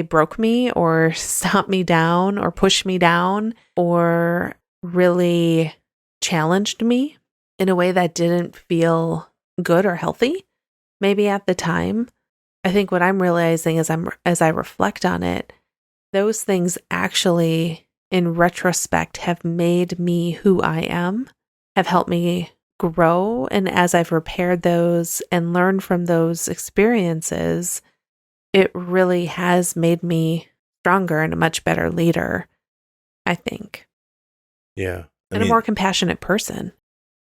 broke me or stomped me down or pushed me down or really challenged me in a way that didn't feel good or healthy, maybe at the time. I think what I'm realizing as I reflect on it, those things actually, in retrospect, have made me who I am. have helped me grow. And as I've repaired those and learned from those experiences, it really has made me stronger and a much better leader, I think. Yeah. And a more compassionate person,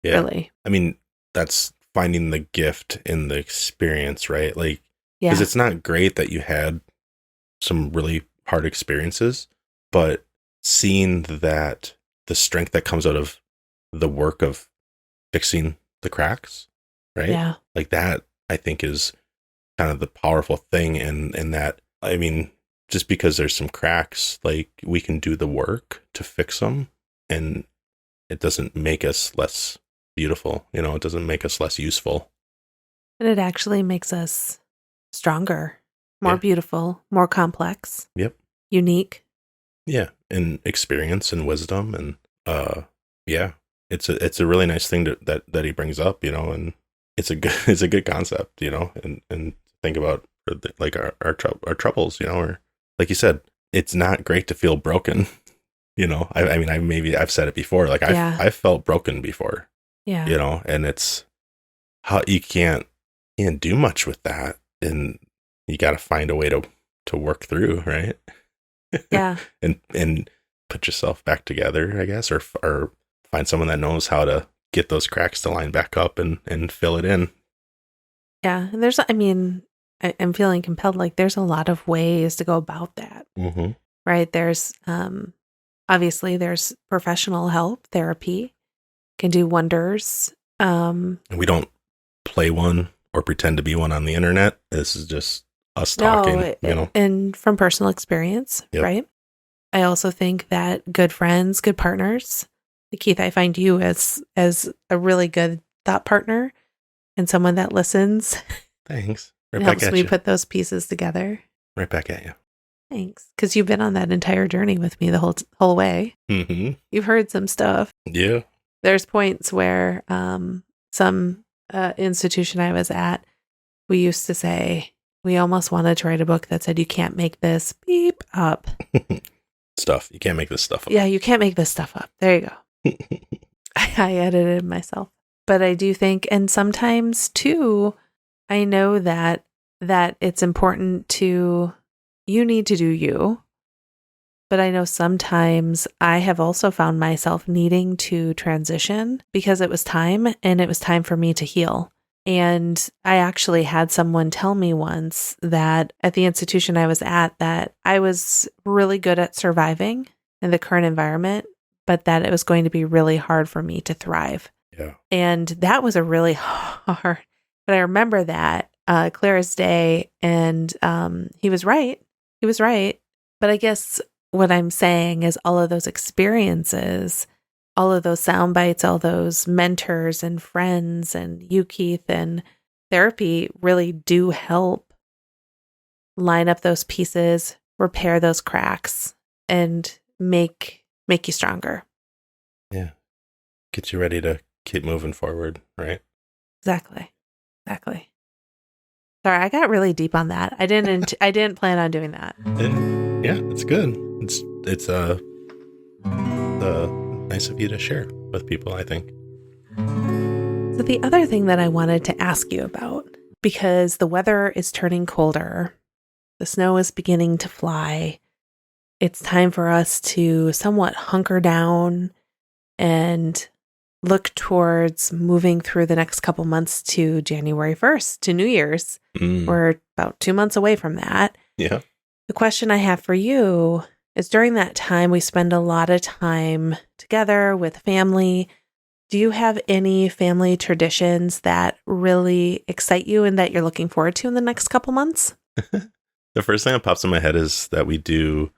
really. I mean, that's finding the gift in the experience, right? Like, Yeah. because it's not great that you had some really hard experiences, but seeing that the strength that comes out of the work of fixing the cracks, right? Yeah. Like that, I think is kind of the powerful thing. And that, I mean, just because there's some cracks, like we can do the work to fix them, and it doesn't make us less beautiful. You know, it doesn't make us less useful. And it actually makes us stronger, more beautiful, more complex. Yep. Unique. Yeah. And experience and wisdom. And yeah, it's a really nice thing that he brings up, you know, and it's a good concept, you know, and think about like our troubles, you know, or like you said, it's not great to feel broken. You know, I mean, I've said it before, like I've felt broken before, you know, and it's how you can't do much with that, and you got to find a way to work through, right? Yeah. and put yourself back together, I guess, or find someone that knows how to get those cracks to line back up and fill it in. Yeah. And there's, I mean, I'm feeling compelled, like there's a lot of ways to go about that, right? There's, obviously there's professional help, therapy can do wonders. And we don't play one or pretend to be one on the internet. This is just us talking, you know, and from personal experience, right? I also think that good friends, good partners, Keith, I find you as a really good thought partner and someone that listens. Thanks. Right, and helps me put those pieces together. Right back at you. Thanks. Because you've been on that entire journey with me the whole way. Mm-hmm. You've heard some stuff. Yeah. There's points where some institution I was at, we used to say, we almost wanted to write a book that said, you can't make this beep up. Stuff. You can't make this stuff up. Yeah, you can't make this stuff up. There you go. I edited myself. But I do think, and sometimes too, I know that it's important to, you need to do you. But I know sometimes I have also found myself needing to transition because it was time, and it was time for me to heal. And I actually had someone tell me once that at the institution I was at, that I was really good at surviving in the current environment, but that it was going to be really hard for me to thrive. Yeah. And that was a really hard, but I remember that clear as day. And he was right. He was right. But I guess what I'm saying is all of those experiences, all of those sound bites, all those mentors and friends and you, Keith, and therapy really do help line up those pieces, repair those cracks, and make you stronger. Yeah. Get you ready to keep moving forward, right? Exactly. Exactly. Sorry, I got really deep on that. I didn't plan on doing that. Yeah, it's good. It's nice of you to share with people, I think. So the other thing that I wanted to ask you about, because the weather is turning colder, the snow is beginning to fly, it's time for us to somewhat hunker down and look towards moving through the next couple months to January 1st, to New Year's. We're about 2 months away from that. Yeah. The question I have for you is, during that time, we spend a lot of time together with family. Do you have any family traditions that really excite you and that you're looking forward to in the next couple months? The first thing that pops in my head is that we do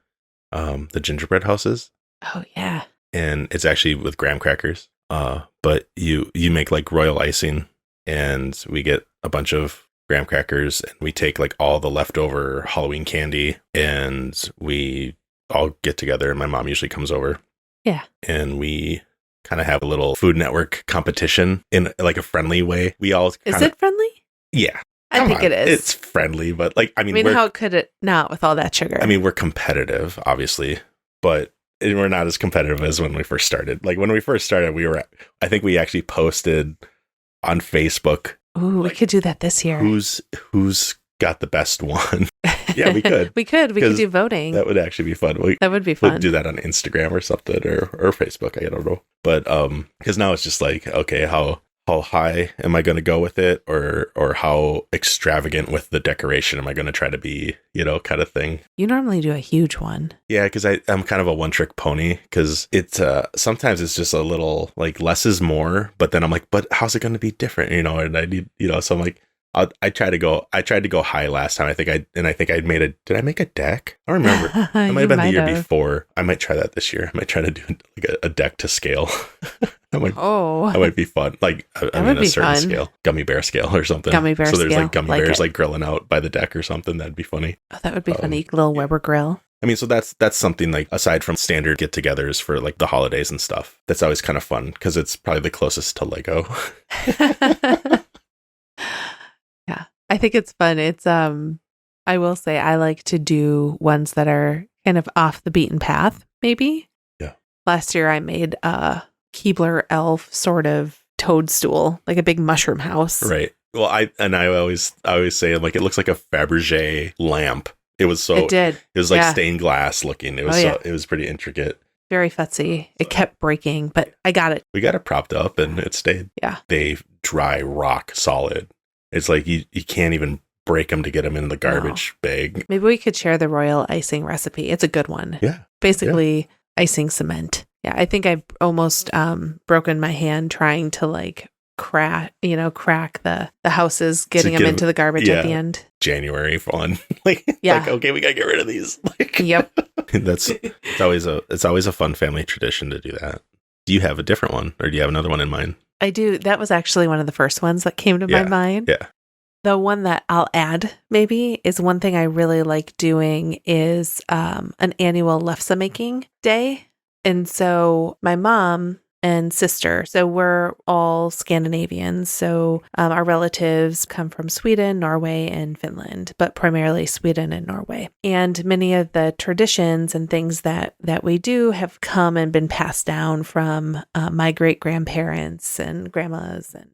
the gingerbread houses. Oh, yeah. And it's actually with graham crackers. But you make like royal icing, and we get a bunch of graham crackers, and we take like all the leftover Halloween candy, and we all get together, and my mom usually comes over. Yeah. And we kind of have a little Food Network competition in like a friendly way. We all Is it friendly? Yeah. I think it is. It's friendly, but like, I mean, how could it not with all that sugar? I mean, we're competitive, obviously, but we're not as competitive as when we first started. Like when we first started, I think we actually posted on Facebook. Ooh, we could do that this year. Who's got the best one? Yeah, we could. We could do voting. That would actually be fun. That would be fun. We'll do that on Instagram or something or Facebook. I don't know. But because now it's just like, okay, how high am I going to go with it, or how extravagant with the decoration am I going to try to be, kind of thing. You normally do a huge one. Yeah, because I'm kind of a one-trick pony, because it's sometimes it's just a little like less is more, but then I'm like, but how's it going to be different, and I need, so I'm like, I tried to go high last time. I think I made did I make a deck? I don't remember. It might have been the year before. I might try that this year. I might try to do like a deck to scale. That might be fun. Like, I mean, a certain fun. Scale, gummy bear scale or something. Gummy bear scale. So there's like gummy bears like grilling out by the deck or something. That'd be funny. Oh, that would be funny. Little Weber grill. I mean, so that's something like aside from standard get-togethers for like the holidays and stuff. That's always kind of fun because it's probably the closest to Lego. Yeah, I think it's fun. It's I will say I like to do ones that are kind of off the beaten path. Maybe. Yeah. Last year I made a Keebler elf sort of toadstool, like a big mushroom house. Right. Well, I always say, like, it looks like a Fabergé lamp. It was so. It did. It was like stained glass looking. It was it was pretty intricate. Very futzy. It kept breaking, but I got it. We got it propped up and it stayed. Yeah. They dry rock solid. It's like you can't even break them to get them in the garbage bag. Maybe we could share the royal icing recipe. It's a good one. Yeah. Basically, icing cement. Yeah, I think I've almost broken my hand trying to like crack the houses, getting them into the garbage at the end. January fun. Like okay, we gotta get rid of these. Like, yep. It's always a fun family tradition to do that. Do you have a different one, or do you have another one in mind? I do. That was actually one of the first ones that came to my mind. Yeah. The one that I'll add maybe is one thing I really like doing is an annual lefse making day. And so my mom and sister, so we're all Scandinavians. So our relatives come from Sweden, Norway, and Finland, but primarily Sweden and Norway. And many of the traditions and things that we do have come and been passed down from my great-grandparents and grandmas and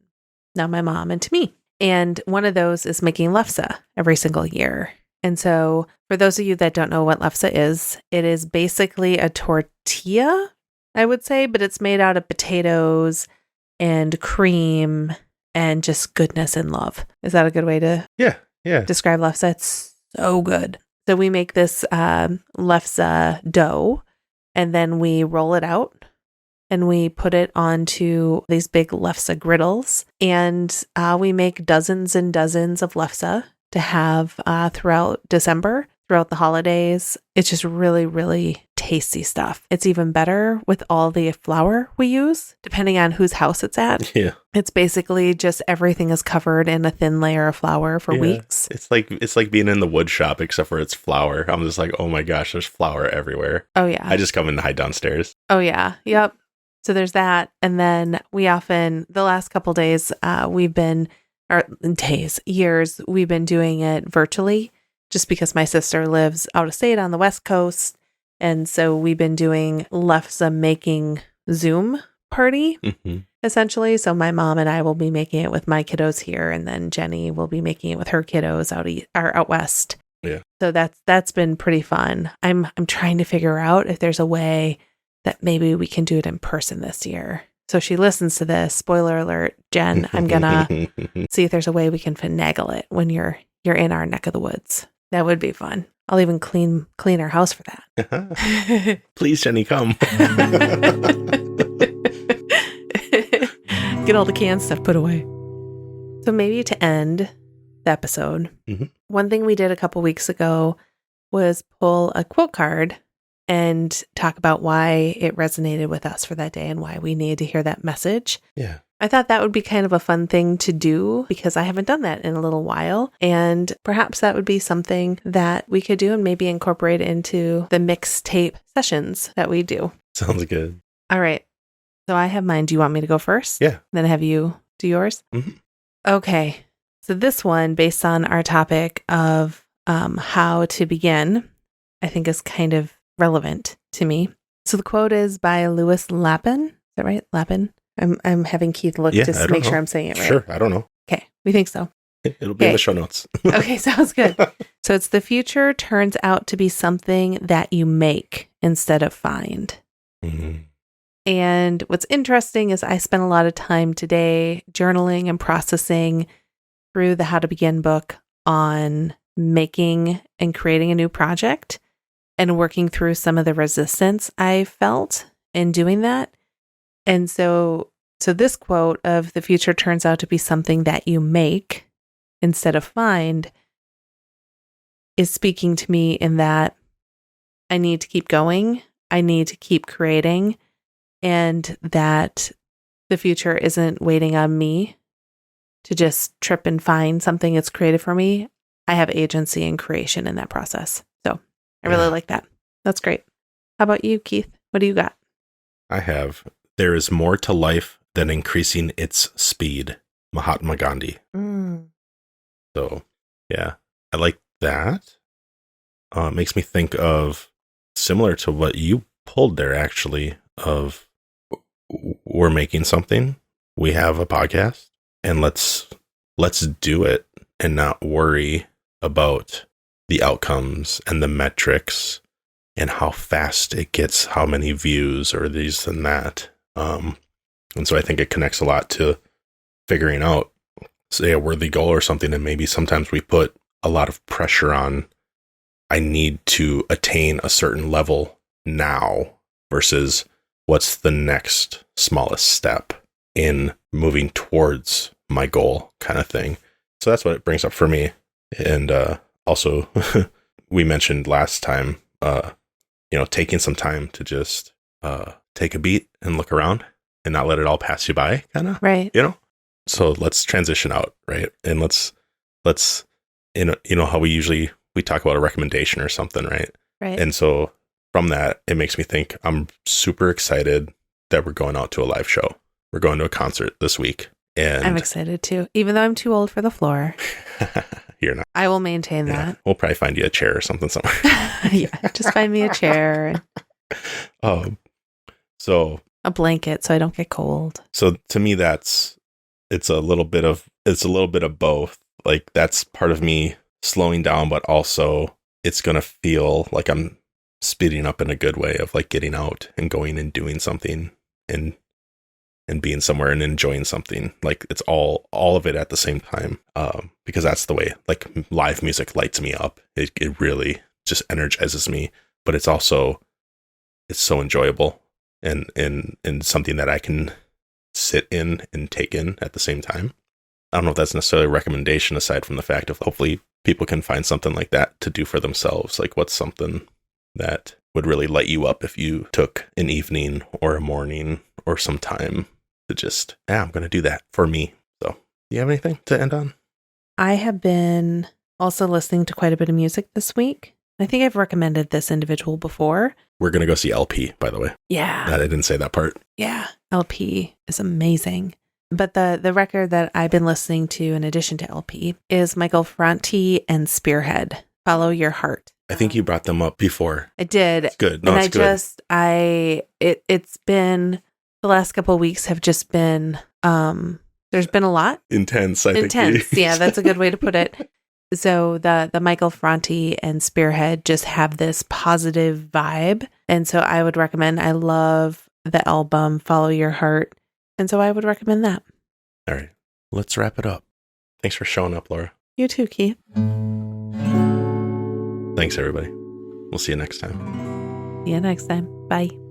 now my mom and to me. And one of those is making lefse every single year. And so for those of you that don't know what lefse is, it is basically a tortilla, I would say, but it's made out of potatoes and cream and just goodness and love. Is that a good way to describe lefse? It's so good. So we make this lefse dough and then we roll it out and we put it onto these big lefse griddles and we make dozens and dozens of lefse to have throughout December, throughout the holidays. It's just really, really tasty stuff. It's even better with all the flour we use, depending on whose house it's at. Yeah. It's basically just everything is covered in a thin layer of flour for weeks. It's like being in the wood shop, except for it's flour. I'm just like, oh my gosh, there's flour everywhere. Oh yeah. I just come and hide downstairs. Oh yeah. Yep. So there's that. And then we often, the last couple days, years, we've been doing it virtually just because my sister lives out of state on the West Coast. And so we've been doing lefse making Zoom party, essentially. So my mom and I will be making it with my kiddos here. And then Jenny will be making it with her kiddos out west. Yeah. So that's been pretty fun. I'm trying to figure out if there's a way that maybe we can do it in person this year. So she listens to this. Spoiler alert, Jen, I'm going to see if there's a way we can finagle it when you're in our neck of the woods. That would be fun. I'll even clean our house for that. Please, Jenny, come. Get all the canned stuff put away. So maybe to end the episode, one thing we did a couple weeks ago was pull a quote card and talk about why it resonated with us for that day and why we needed to hear that message. Yeah. I thought that would be kind of a fun thing to do because I haven't done that in a little while. And perhaps that would be something that we could do and maybe incorporate into the mixtape sessions that we do. Sounds good. All right. So I have mine. Do you want me to go first? Yeah. Then have you do yours? Okay. So this one, based on our topic of how to begin, I think is kind of relevant to me. So the quote is by Louis Lapham. Is that right? Lapham? I'm having Keith look just to make sure I'm saying it right. Sure, I don't know. Okay, we think so. It'll be in the show notes. Okay, sounds good. So it's the future turns out to be something that you make instead of find. Mm-hmm. And what's interesting is I spent a lot of time today journaling and processing through the How to Begin book on making and creating a new project and working through some of the resistance I felt in doing that. And so this quote of the future turns out to be something that you make instead of find is speaking to me in that I need to keep going. I need to keep creating, and that the future isn't waiting on me to just trip and find something that's created for me. I have agency and creation in that process. So I really like that. That's great. How about you, Keith? What do you got? I have, there is more to life than increasing its speed. Mahatma Gandhi. So, yeah, I like that. It makes me think of, similar to what you pulled there, actually, of we're making something, we have a podcast, and let's do it and not worry about the outcomes and the metrics and how fast it gets, how many views or these and that. And so I think it connects a lot to figuring out, say, a worthy goal or something, and maybe sometimes we put a lot of pressure on, I need to attain a certain level now versus what's the next smallest step in moving towards my goal, kind of thing. So that's what it brings up for me. And also, we mentioned last time, taking some time to just take a beat and look around and not let it all pass you by, kind of. Right. So let's transition out, right? And let's how we talk about a recommendation or something, right? Right. And so from that, it makes me think I'm super excited that we're going out to a live show. We're going to a concert this week. And I'm excited too, even though I'm too old for the floor. You're not. I will maintain that. We'll probably find you a chair or something somewhere. Yeah, just find me a chair. So a blanket so I don't get cold. So to me, it's a little bit of both. Like, that's part of me slowing down, but also it's going to feel like I'm speeding up in a good way of like getting out and going and doing something and being somewhere and enjoying something. Like, it's all of it at the same time. Because that's the way, like, live music lights me up. It really just energizes me, but it's so enjoyable and something that I can sit in and take in at the same time. I don't know if that's necessarily a recommendation, aside from the fact of hopefully people can find something like that to do for themselves. Like, what's something that would really light you up if you took an evening or a morning or some time to just, I'm going to do that for me. So, do you have anything to end on? I have been also listening to quite a bit of music this week. I think I've recommended this individual before. We're going to go see LP, by the way. Yeah. I didn't say that part. Yeah. LP is amazing. But the record that I've been listening to in addition to LP is Michael Franti and Spearhead, Follow Your Heart. I think you brought them up before. I did. It's good. No, and it's good. It's been, the last couple of weeks have just been, there's been a lot. Intense, I think. Intense. Yeah, that's a good way to put it. So the Michael Franti and Spearhead just have this positive vibe. And so I would recommend, I love the album Follow Your Heart. And so I would recommend that. All right. Let's wrap it up. Thanks for showing up, Laura. You too, Keith. Thanks, everybody. We'll see you next time. See you next time. Bye.